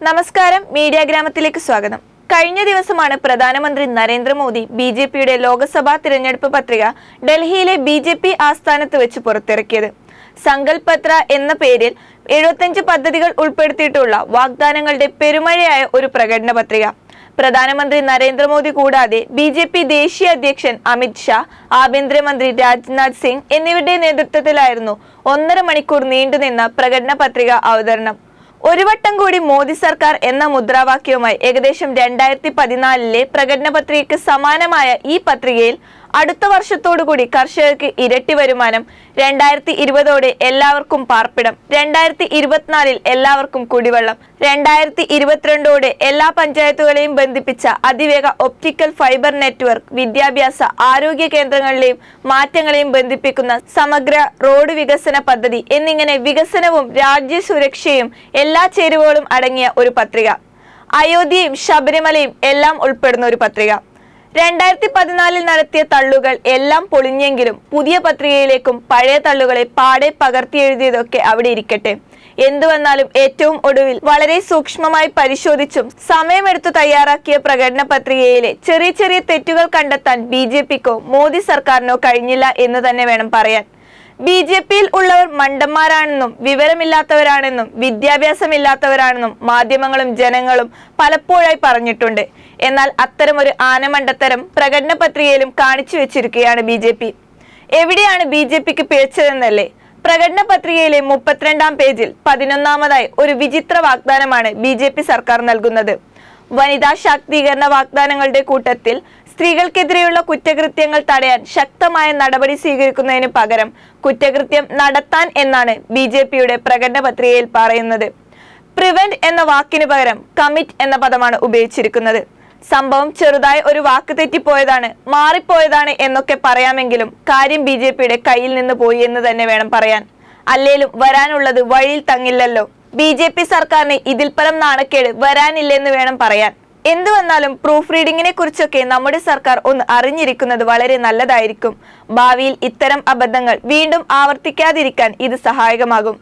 നമസ്കാരം, മീഡിയ ഗ്രാമത്തിലേക്ക് സ്വാഗതം. കഴിഞ്ഞ ദിവസമാണ് പ്രധാനമന്ത്രി നരേന്ദ്രമോദി ബിജെപിയുടെ ലോക്സഭാ തിരഞ്ഞെടുപ്പ് പത്രിക ഡൽഹിയിലെ ബിജെപി ആസ്ഥാനത്ത് വെച്ച് പുറത്തിറക്കിയത്. സങ്കൽപ് പത്ര എന്ന പേരിൽ 75 പദ്ധതികൾ ഉൾപ്പെടുത്തിയിട്ടുള്ള വാഗ്ദാനങ്ങളുടെ പെരുമഴയായ ഒരു പ്രകടന പത്രിക. പ്രധാനമന്ത്രി നരേന്ദ്രമോദി കൂടാതെ ബിജെപി ദേശീയ അധ്യക്ഷൻ അമിത് ഷാ, ആഭ്യന്തരമന്ത്രി രാജ്നാഥ് സിംഗ് എന്നിവരുടെ നേതൃത്വത്തിലായിരുന്നു 1.5 മണിക്കൂർ നീണ്ടുനിന്ന പ്രകടന പത്രിക അവതരണം. ഒരു വട്ടം കൂടി മോദി സർക്കാർ എന്ന മുദ്രാവാക്യവുമായി ഏകദേശം 2014 പ്രകടന പത്രികയ്ക്ക് സമാനമായ ഈ പത്രികയിൽ അടുത്ത വർഷത്തോടുകൂടി കർഷകർക്ക് ഇരട്ടി വരുമാനം, 2020 എല്ലാവർക്കും പാർപ്പിടം, 2024 എല്ലാവർക്കും കുടിവെള്ളം, 2022 എല്ലാ പഞ്ചായത്തുകളെയും ബന്ധിപ്പിച്ച അതിവേഗ ഒപ്റ്റിക്കൽ ഫൈബർ നെറ്റ്വർക്ക്, വിദ്യാഭ്യാസ ആരോഗ്യ കേന്ദ്രങ്ങളിലെയും മാറ്റങ്ങളെയും ബന്ധിപ്പിക്കുന്ന സമഗ്ര റോഡ് വികസന പദ്ധതി എന്നിങ്ങനെ വികസനവും രാജ്യസുരക്ഷയും എല്ലാ ചേരുവകളും അടങ്ങിയ ഒരു പത്രിക. അയോധ്യയും ശബരിമലയും എല്ലാം ഉൾപ്പെടുന്ന ഒരു പത്രിക. 2014 നടത്തിയ തള്ളുകൾ എല്ലാം പൊളിഞ്ഞെങ്കിലും പുതിയ പത്രികയിലേക്കും പഴയ തള്ളുകളെ പാടെ പകർത്തിയെഴുതിയതൊക്കെ അവിടെ ഇരിക്കട്ടെ. എന്തു വന്നാലും ഏറ്റവും ഒടുവിൽ വളരെ സൂക്ഷ്മമായി പരിശോധിച്ചും സമയമെടുത്തു തയ്യാറാക്കിയ പ്രകടന പത്രികയിലെ ചെറിയ ചെറിയ തെറ്റുകൾ കണ്ടെത്താൻ ബിജെപിക്കോ മോദി സർക്കാരിനോ കഴിഞ്ഞില്ല എന്ന് തന്നെ വേണം പറയാൻ. ബിജെപിയിൽ ഉള്ളവർ മണ്ടന്മാരാണെന്നും വിവരമില്ലാത്തവരാണെന്നും വിദ്യാഭ്യാസമില്ലാത്തവരാണെന്നും മാധ്യമങ്ങളും ജനങ്ങളും പലപ്പോഴായി പറഞ്ഞിട്ടുണ്ട്. എന്നാൽ അത്തരമൊരു ആനമണ്ടത്തരം പ്രകടന പത്രികയിലും കാണിച്ചു വെച്ചിരിക്കുകയാണ് ബിജെപി. എവിടെയാണ് ബിജെപിക്ക് പിഴച്ചതെന്നല്ലേ? പ്രകടന പത്രികയിലെ 32-ാം പേജിൽ 11-ാമതായി ഒരു വിചിത്ര വാഗ്ദാനമാണ് ബിജെപി സർക്കാർ നൽകുന്നത്. വനിതാ ശാക്തീകരണ വാഗ്ദാനങ്ങളുടെ കൂട്ടത്തിൽ സ്ത്രീകൾക്കെതിരെയുള്ള കുറ്റകൃത്യങ്ങൾ തടയാൻ ശക്തമായ നടപടി സ്വീകരിക്കുന്നതിന് പകരം കുറ്റകൃത്യം നടത്താൻ എന്നാണ് ബിജെപിയുടെ പ്രകടന പത്രികയിൽ പറയുന്നത്. പ്രിവെന്റ് എന്ന വാക്കിന് പകരം കമ്മിറ്റ് എന്ന പദമാണ് ഉപയോഗിച്ചിരിക്കുന്നത്. സംഭവം ചെറുതായ ഒരു വാക്ക് തെറ്റിപ്പോയതാണ്, മാറിപ്പോയതാണ് എന്നൊക്കെ പറയാമെങ്കിലും കാര്യം ബിജെപിയുടെ കയ്യിൽ നിന്ന് പോയി എന്ന് തന്നെ വേണം പറയാൻ. അല്ലേലും വരാനുള്ളത് വഴിയിൽ തങ്ങില്ലല്ലോ. ബിജെപി സർക്കാരിന് ഇതിൽ പരം നാണക്കേട് വരാനില്ലെന്ന് വേണം പറയാൻ. എന്തു വന്നാലും പ്രൂഫ് റീഡിങ്ങിനെ കുറിച്ചൊക്കെ നമ്മുടെ സർക്കാർ ഒന്ന് അറിഞ്ഞിരിക്കുന്നത് വളരെ നല്ലതായിരിക്കും. ഭാവിയിൽ ഇത്തരം അബദ്ധങ്ങൾ വീണ്ടും ആവർത്തിക്കാതിരിക്കാൻ ഇത് സഹായകമാകും.